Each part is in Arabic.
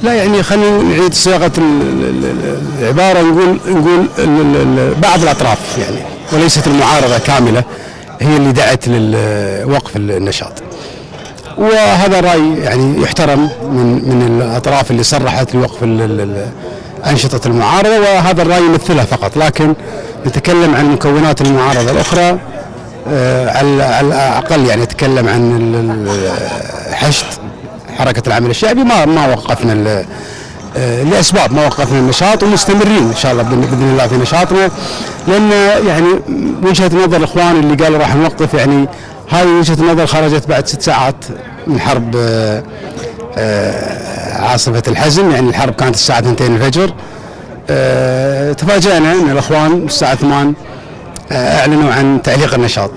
لا يعني خلينا نعيد صياغه العباره، نقول بعض الاطراف يعني، وليست المعارضه كامله هي اللي دعت لوقف النشاط. وهذا راي يعني يحترم من الاطراف اللي صرحت لوقف انشطه المعارضه، وهذا الراي يمثلها فقط. لكن نتكلم عن مكونات المعارضه الاخرى على الاقل، يعني نتكلم عن حشد حركه العمل الشعبي. ما وقفنا لاسباب، ما وقفنا النشاط ومستمرين ان شاء الله باذن الله في نشاطنا، لان يعني وجهه نظر الاخوان اللي قالوا راح نوقف، يعني هذه وجهه نظر خرجت بعد 6 ساعات من حرب عاصفه الحزم. يعني الحرب كانت الساعه 2 الفجر. تفاجأنا ان الاخوان الساعه 8 اعلنوا عن تعليق النشاط،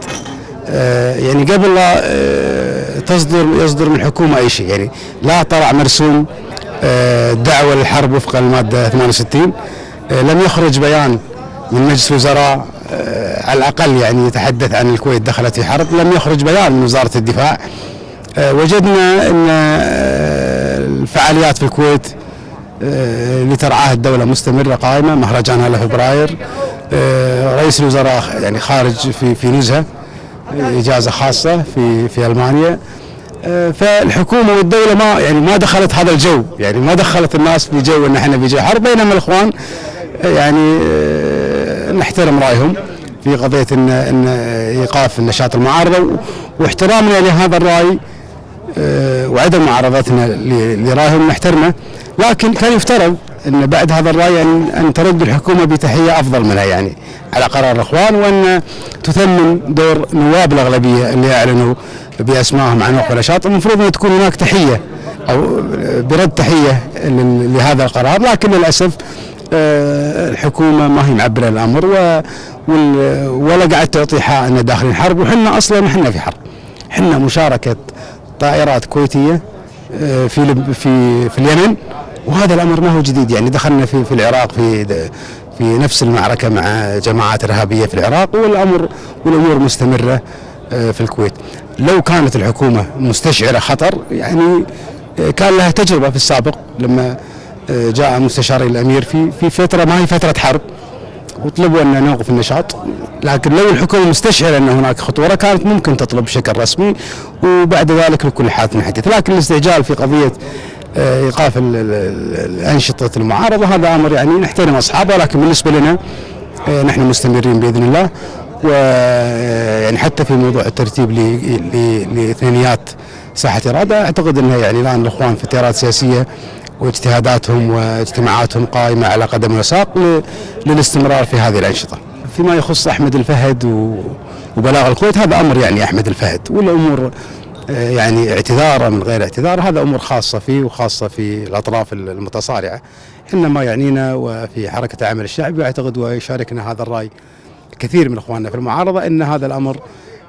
يعني قبل لا يصدر من الحكومه اي شيء. يعني لا طلع مرسوم دعوه للحرب وفق الماده 68، لم يخرج بيان من مجلس الوزراء على الاقل يعني يتحدث عن الكويت دخلت في حرب، لم يخرج بيان من وزاره الدفاع. وجدنا ان الفعاليات في الكويت اللي ترعاها الدوله مستمره قائمه، مهرجان هلا فبراير، رئيس الوزراء يعني خارج في نزهه اجازه خاصه في المانيا. فالحكومه والدوله ما دخلت هذا الجو، يعني ما دخلت الناس في جو ان احنا في جو حرب، بينما الاخوان يعني نحترم رايهم في قضيه ان ايقاف النشاط المعارضه، واحترامنا لهذا الراي وعدم معارضتنا لرايهم نحترمه. لكن كان يفترض ان بعد هذا الراي ان ترد الحكومه بتحيه افضل منها يعني على قرار الاخوان، وان تثمن دور نواب الاغلبيه اللي اعلنوا باسمائهم عن وقف النشاط. المفروض ان تكون هناك تحيه او برد تحيه لهذا القرار، لكن للاسف الحكومه ما هي معبره الامر ولا قاعد تعطي ايحاء ان داخلين حرب، وحنا اصلا احنا في حرب. احنا مشاركه طائرات كويتيه في اليمن، وهذا الامر ما هو جديد. يعني دخلنا في العراق في نفس المعركه مع جماعات ارهابيه في العراق، والامور مستمره في الكويت. لو كانت الحكومه مستشعره خطر، يعني كان لها تجربه في السابق لما جاء مستشار الامير في فتره ما هي فتره حرب وطلبوا ان نوقف النشاط. لكن لو الحكومه مستشعره ان هناك خطوره كانت ممكن تطلب بشكل رسمي، وبعد ذلك لكل حادث حديث. لكن الاستعجال في قضيه ايقاف الانشطه المعارضه هذا امر يعني نحترم اصحابه، لكن بالنسبه لنا نحن مستمرين باذن الله. ويعني حتى في موضوع الترتيب لاثنينيات ساحه اراده، اعتقد انها يعني الان الاخوان في تيارات سياسيه واجتهاداتهم واجتماعاتهم قائمه على قدم وساق للاستمرار في هذه الانشطه. فيما يخص احمد الفهد وبلاغ الكويت، هذا امر يعني احمد الفهد، والامور يعني اعتذاره من غير اعتذار هذا امور خاصه فيه وخاصه في الاطراف المتصارعه. انما يعنينا وفي حركه العمل الشعبي، واعتقد ويشاركنا هذا الراي كثير من اخواننا في المعارضه، ان هذا الامر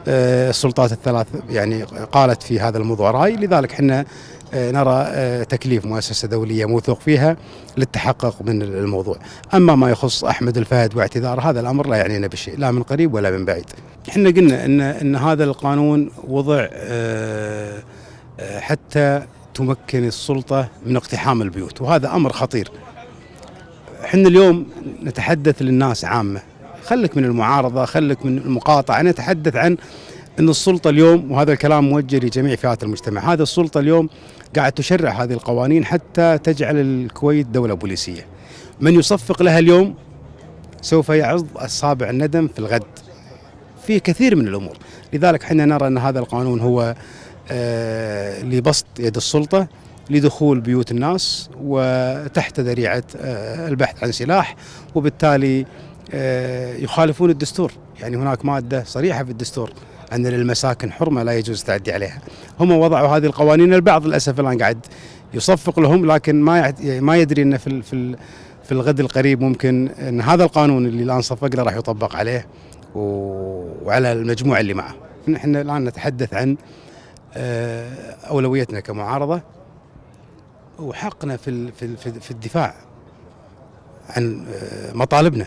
السلطات الثلاث يعني قالت في هذا الموضوع راي. لذلك احنا نرى تكليف مؤسسه دوليه موثوق فيها للتحقق من الموضوع. اما ما يخص احمد الفهد واعتذار، هذا الامر لا يعنينا بشيء لا من قريب ولا من بعيد. احنا قلنا ان هذا القانون وضع حتى تمكن السلطه من اقتحام البيوت، وهذا امر خطير. احنا اليوم نتحدث للناس عامه، خلك من المعارضه، خلك من المقاطعه، نتحدث عن ان السلطه اليوم، وهذا الكلام موجه لجميع فئات المجتمع، هذا السلطه اليوم قاعد تشرع هذه القوانين حتى تجعل الكويت دوله بوليسيه. من يصفق لها اليوم سوف يعض اصابع الندم في الغد في كثير من الامور. لذلك احنا نرى ان هذا القانون هو لبسط يد السلطه لدخول بيوت الناس وتحت ذريعه البحث عن سلاح، وبالتالي يخالفون الدستور. يعني هناك ماده صريحه في الدستور أن للمساكن حرمة لا يجوز التعدي عليها. هم وضعوا هذه القوانين، البعض للأسف الآن قاعد يصفق لهم، لكن ما يدري أن في الغد القريب ممكن أن هذا القانون اللي الآن صفق له راح يطبق عليه وعلى المجموعة اللي معه. نحن الآن نتحدث عن أولويتنا كمعارضة وحقنا في الدفاع عن مطالبنا.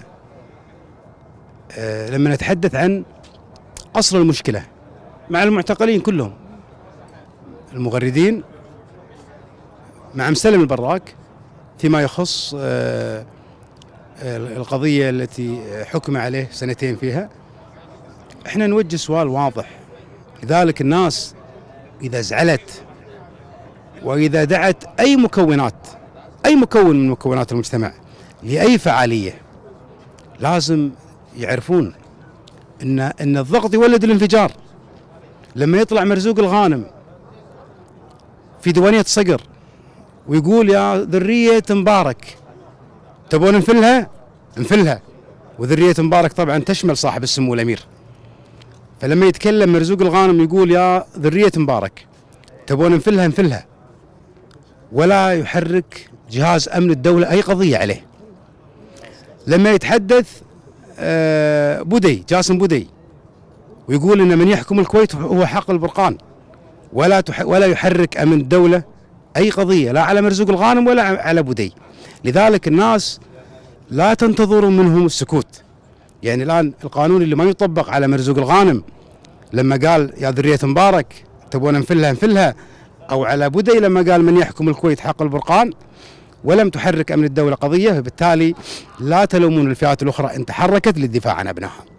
لما نتحدث عن أصل المشكلة مع المعتقلين كلهم، المغردين مع مسلم البراك فيما يخص القضية التي حكم عليه 2 فيها. احنا نوجه سؤال واضح، لذلك الناس إذا زعلت وإذا دعت أي مكون من مكونات المجتمع لأي فعالية، لازم يعرفون إن الضغط يولد الانفجار. لما يطلع مرزوق الغانم في ديوانية صقر ويقول يا ذرية مبارك تبون نفلها، وذرية مبارك طبعا تشمل صاحب السمو الأمير. فلما يتكلم مرزوق الغانم يقول يا ذرية مبارك تبون نفلها، ولا يحرك جهاز أمن الدولة أي قضية عليه. لما يتحدث جاسم بودي ويقول إن من يحكم الكويت هو حق البرقان، ولا يحرك أمن الدولة أي قضية لا على مرزوق الغانم ولا على بودي. لذلك الناس لا تنتظروا منهم السكوت. يعني الآن القانون اللي ما يطبق على مرزوق الغانم لما قال يا ذرية مبارك تبون نفلها، أو على بودي لما قال من يحكم الكويت حق البرقان، ولم تحرك أمن الدولة قضية، بالتالي لا تلومون الفئات الأخرى إن تحركت للدفاع عن أبنائها.